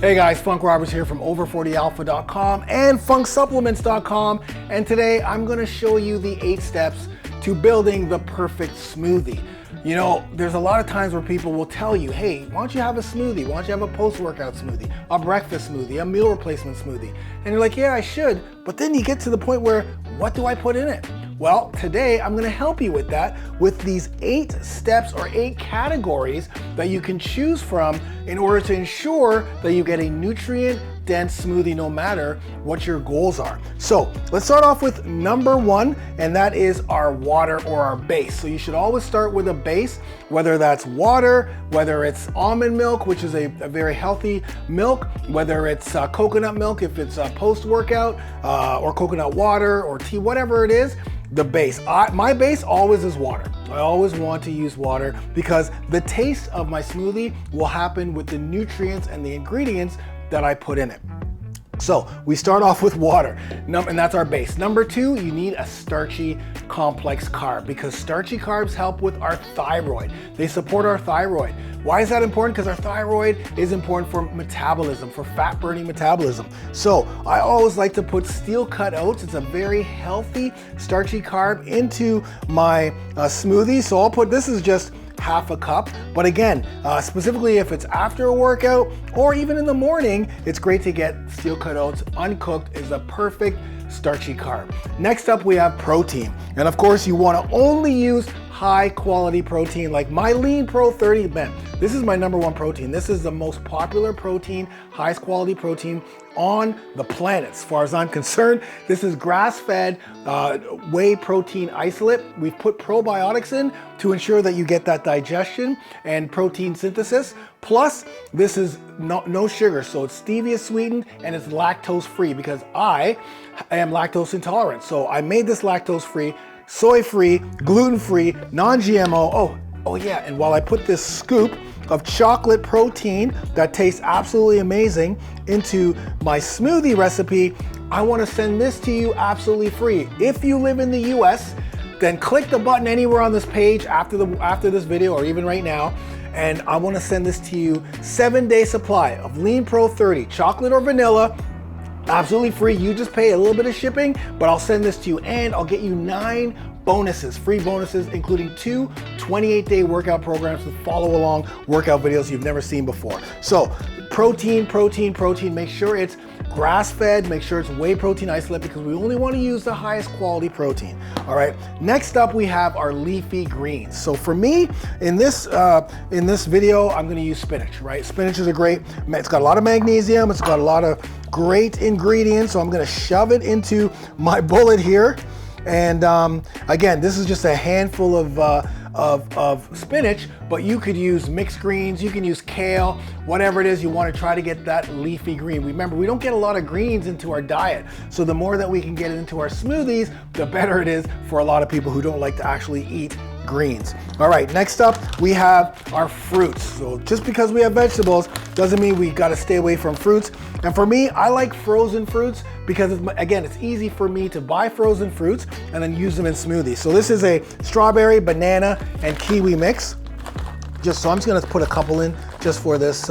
Hey guys, Funk Roberts here from over40alpha.com and funksupplements.com, and today I'm going to show you the 8 steps to building the perfect smoothie. You know, there's a lot of times where people will tell you, hey, why don't you have a smoothie? Why don't you have a post-workout smoothie, a breakfast smoothie, a meal replacement smoothie? And you're like, yeah, I should, but then you get to the point where, what do I put in it? Well, today I'm going to help you with that with these 8 steps or 8 categories that you can choose from in order to ensure that you get a nutrient-dense smoothie no matter what your goals are. So let's start off with number 1, and that is our water or our base. So you should always start with a base, whether that's water, whether it's almond milk, which is a very healthy milk, whether it's coconut milk if it's post-workout, or coconut water or tea, whatever it is. The base. My base always is water. I always want to use water because the taste of my smoothie will happen with the nutrients and the ingredients that I put in it. So we start off with water, and that's our base. Number 2, you need a starchy complex carb because starchy carbs help with our thyroid. They support our thyroid. Why is that important? Because our thyroid is important for metabolism, for fat burning metabolism. So I always like to put steel cut oats. It's a very healthy starchy carb into my smoothie. So I'll put, this is just half a cup, but again, specifically if it's after a workout or even in the morning, it's great to get steel cut oats. Uncooked is a perfect starchy carb. Next up, we have protein. And of course, you want to only use high quality protein like my Lean Pro 30. Man, this is my number 1 protein. This is the most popular protein, highest quality protein on the planet as far as I'm concerned. This is grass-fed whey protein isolate. We've put probiotics in to ensure that you get that digestion and protein synthesis. Plus, this is no sugar, so it's stevia sweetened and it's lactose free because I am lactose intolerant. So I made this lactose free, soy free, gluten free, non-GMO. Oh yeah, and while I put this scoop of chocolate protein that tastes absolutely amazing into my smoothie recipe, I want to send this to you absolutely free. If you live in the US, then click the button anywhere on this page after this video or even right now, and I want to send this to you. 7-day supply of Lean Pro 30, chocolate or vanilla, absolutely free. You just pay a little bit of shipping, but I'll send this to you and I'll get you 9 bonuses, free bonuses, including 2 28-day workout programs with follow along workout videos you've never seen before. So protein, make sure it's grass-fed, make sure it's whey protein isolate because we only want to use the highest quality protein. All right, next up we have our leafy greens. So for me, in this video, I'm going to use spinach, right? Spinach is it's got a lot of magnesium, it's got a lot of great ingredients, so I'm going to shove it into my bullet here. And again, this is just a handful of spinach, but you could use mixed greens, you can use kale, whatever it is you want to try to get that leafy green. Remember, we don't get a lot of greens into our diet, so the more that we can get it into our smoothies, the better it is for a lot of people who don't like to actually eat greens. All right, next up we have our fruits. So just because we have vegetables doesn't mean we got to stay away from fruits. And for me, I like frozen fruits because it's easy for me to buy frozen fruits and then use them in smoothies. So this is a strawberry, banana, and kiwi mix. So I'm just gonna put a couple in just for this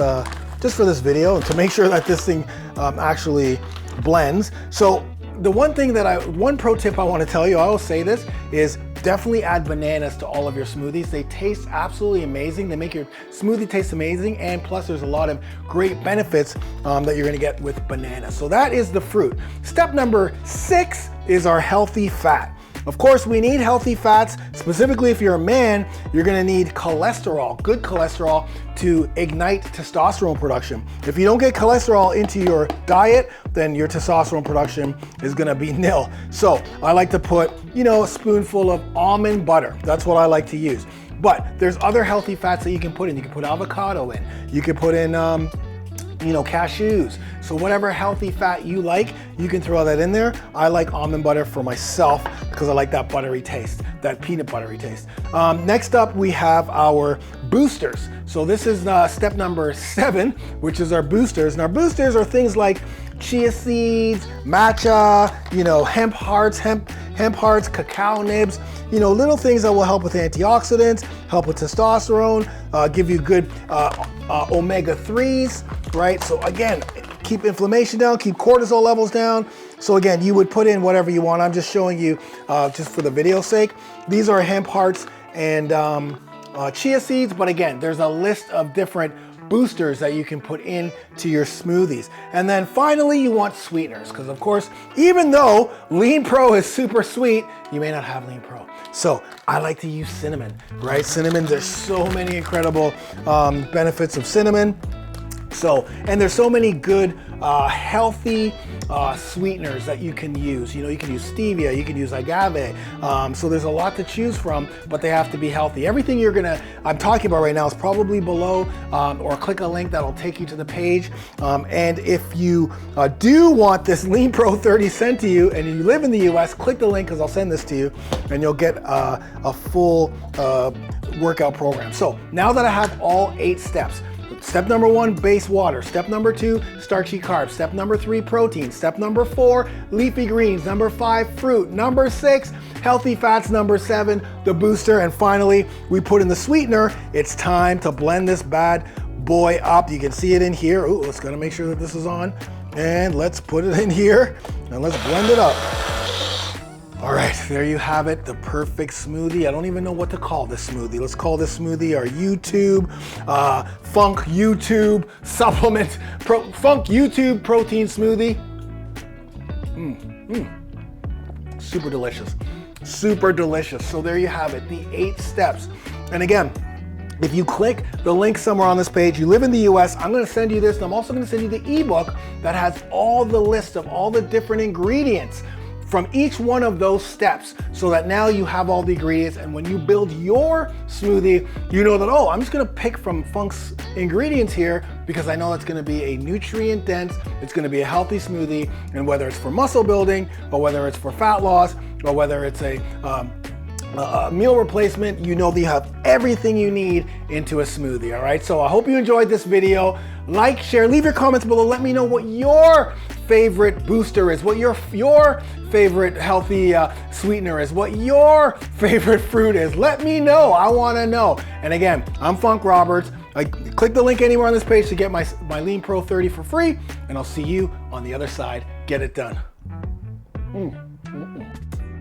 video to make sure that this thing actually blends. So the one pro tip I want to tell you, I will say this, is definitely add bananas to all of your smoothies. They taste absolutely amazing. They make your smoothie taste amazing, and plus there's a lot of great benefits that you're gonna get with bananas. So that is the fruit. Step number 6 is our healthy fat. Of course, we need healthy fats. Specifically, if you're a man, you're gonna need cholesterol, good cholesterol, to ignite testosterone production. If you don't get cholesterol into your diet, then your testosterone production is gonna be nil. So I like to put, a spoonful of almond butter. That's what I like to use. But there's other healthy fats that you can put in. You can put avocado in. You can put in cashews. So whatever healthy fat you like, you can throw that in there. I like almond butter for myself because I like that buttery taste, that peanut buttery taste. Next up, we have our boosters. So this is step number 7, which is our boosters. And our boosters are things like chia seeds, matcha, hemp hearts, cacao nibs. you know, little things that will help with antioxidants, help with testosterone, give you good omega-3s, right? So again, keep inflammation down, keep cortisol levels down. So again, you would put in whatever you want. I'm just showing you, just for the video's sake. These are hemp hearts and chia seeds, but again, there's a list of different boosters that you can put into your smoothies. And then finally, you want sweeteners, because of course, even though Lean Pro is super sweet, you may not have Lean Pro. So I like to use cinnamon, right? Cinnamon, there's so many incredible benefits of cinnamon. So, and there's so many good, healthy sweeteners that you can use. You know, you can use stevia, you can use agave. So there's a lot to choose from, but they have to be healthy. Everything I'm talking about right now is probably below, or click a link that'll take you to the page. And if you do want this Lean Pro 30 sent to you and you live in the US, click the link because I'll send this to you and you'll get a full workout program. So now that I have all 8 steps, step number 1, base water. Step number 2, starchy carbs. Step number 3, protein. Step number 4, leafy greens. Number 5, fruit. Number 6, healthy fats. Number 7, the booster. And finally, we put in the sweetener. It's time to blend this bad boy up. You can see it in here. Ooh, let's gotta make sure that this is on. And let's put it in here and let's blend it up. All right, there you have it, the perfect smoothie. I don't even know what to call this smoothie. Let's call this smoothie our YouTube, Funk YouTube supplement, Funk YouTube protein smoothie. Super delicious, super delicious. So there you have it, the 8 steps. And again, if you click the link somewhere on this page, you live in the US, I'm gonna send you this, and I'm also gonna send you the ebook that has all the list of all the different ingredients from each one of those steps, so that now you have all the ingredients, and when you build your smoothie, you know that, oh, I'm just gonna pick from Funk's ingredients here because I know it's gonna be a nutrient dense, it's gonna be a healthy smoothie, and whether it's for muscle building, or whether it's for fat loss, or whether it's a meal replacement, you know that you have everything you need into a smoothie, all right? So I hope you enjoyed this video. Like, share, leave your comments below. Let me know what your favorite booster is, what your favorite healthy sweetener is, what your favorite fruit is. Let me know, I wanna know. And again, I'm Funk Roberts. Click the link anywhere on this page to get my Lean Pro 30 for free, and I'll see you on the other side. Get it done.